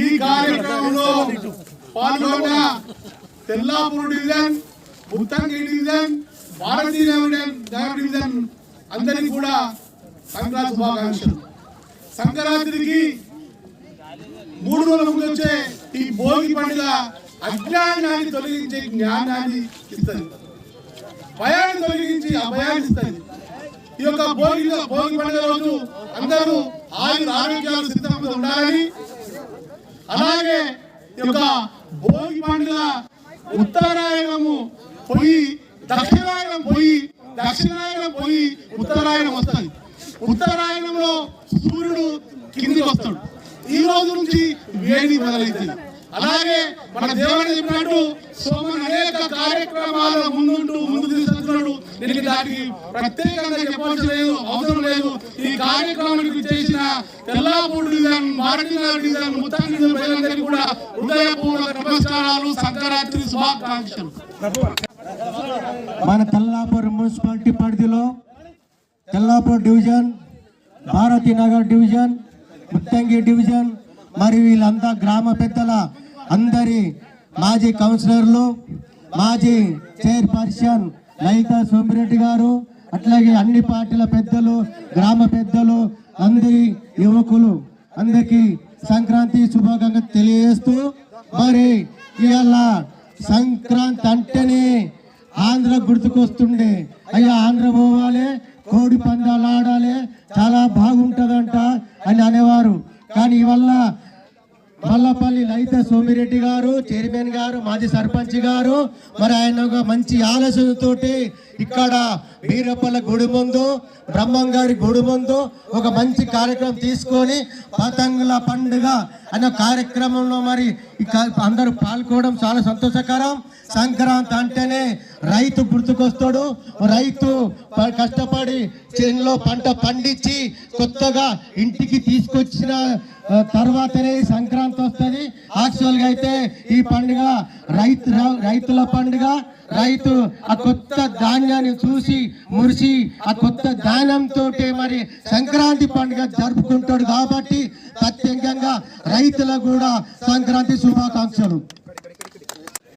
ఈ కార్యక్రమంలో పాల్గొన్న తెల్లాపూర్ డివిజన్, ముత్తంగి డివిజన్, భారతీయ డివిజన్ అందరికీ కూడా సంక్రాంతి శుభాకాంక్షలు. సంక్రాంతికి 3 రోజుల ముందు వచ్చే ఈ భోగి పండుగ అజ్ఞానాన్ని తొలగించే జ్ఞానాన్ని ఇస్తుంది, భయాన్ని తొలగించి అభయాన్ని ఇస్తుంది. ఈ యొక్క భోగి పండుగ రోజు అందరూ ఆరోగ్యాలు సిద్ధంగా ఉండాలని, అలాగే ఈ యొక్క భోగి పండుగ ఉత్తరాయణము పోయి దక్షిణాయనం పోయి, దక్షిణాయనం పోయి ఉత్తరాయణం వస్తుంది. ఉత్తరాయణంలో సూర్యుడు కిందికి వస్తాడు. ఈ రోజు నుంచి వేడి మొదలైతుంది. అలాగే మన దేవుడు చెప్పినట్టు సోమన్ అనేక కార్యక్రమాల ముందు తీసుకుంటున్నాడు. దీనికి దానికి ప్రత్యేకంగా చెప్పాల్సిన లేదు, అవసరం లేదు. ఈ కార్యక్రమానికి చేసిన తెల్లాపూర్ డివిజన్, భారతీయ డివిజన్, ముత్తంగి డివిజన్ ప్రజలందరికీ కూడా హృదయపూర్వక నమస్కారాలు, సంక్రాంతి శుభాకాంక్షలు. మన తెల్లాపూర్ మున్సిపాలిటీ పరిధిలో Tellapur division, Bharathi Nagar division, Muthangi division మరియు వీళ్ళంతా గ్రామ పెద్దల అందరి మాజీ కౌన్సిలర్లు, మాజీ చైర్పర్సన్ లలిత సోమిరెడ్డి గారు, అట్లాగే అన్ని పార్టీల పెద్దలు, గ్రామ పెద్దలు, అందరి యువకులు అందరికీ సంక్రాంతి శుభాకాంక్షలు తెలియజేస్తూ, మరి ఇవాళ సంక్రాంతి అంటేనే ఆంధ్ర గుర్తుకొస్తుండే. అయ్యా ఆంధ్ర పోవాలి, కోడి పందాలు ఆడాలి, చాలా బాగుంటుందంట అని అనేవారు. కానీ ఇవల్ల మల్లపల్లి లలిత సోమిరెడ్డి గారు, చైర్మన్ గారు, మాజీ సర్పంచ్ గారు, మరి ఆయన ఒక మంచి ఆలోచనతోటి ఇక్కడ వీరప్పల గుడి ముందు, బ్రహ్మంగారి గుడి ముందు ఒక మంచి కార్యక్రమం తీసుకొని పతంగుల పండుగ అనే కార్యక్రమంలో మరి అందరూ పాల్గొనడం చాలా సంతోషకరం. సంక్రాంతి అంటేనే రైతు గుర్తుకొస్తాడు. రైతు కష్టపడి చేనులో పంట పండించి కొత్తగా ఇంటికి తీసుకొచ్చిన తర్వాతనే సంక్రాంతి వస్తుంది. యాక్చువల్గా అయితే ఈ పండుగ రైతుల పండుగ. రైతు ఆ కొత్త ధాన్యాన్ని చూసి మురిసి ఆ కొత్త ధాన్యంతో మరి సంక్రాంతి పండుగ జరుపుకుంటాడు. కాబట్టి ప్రత్యేకంగా రైతులకు కూడా సంక్రాంతి శుభాకాంక్షలు.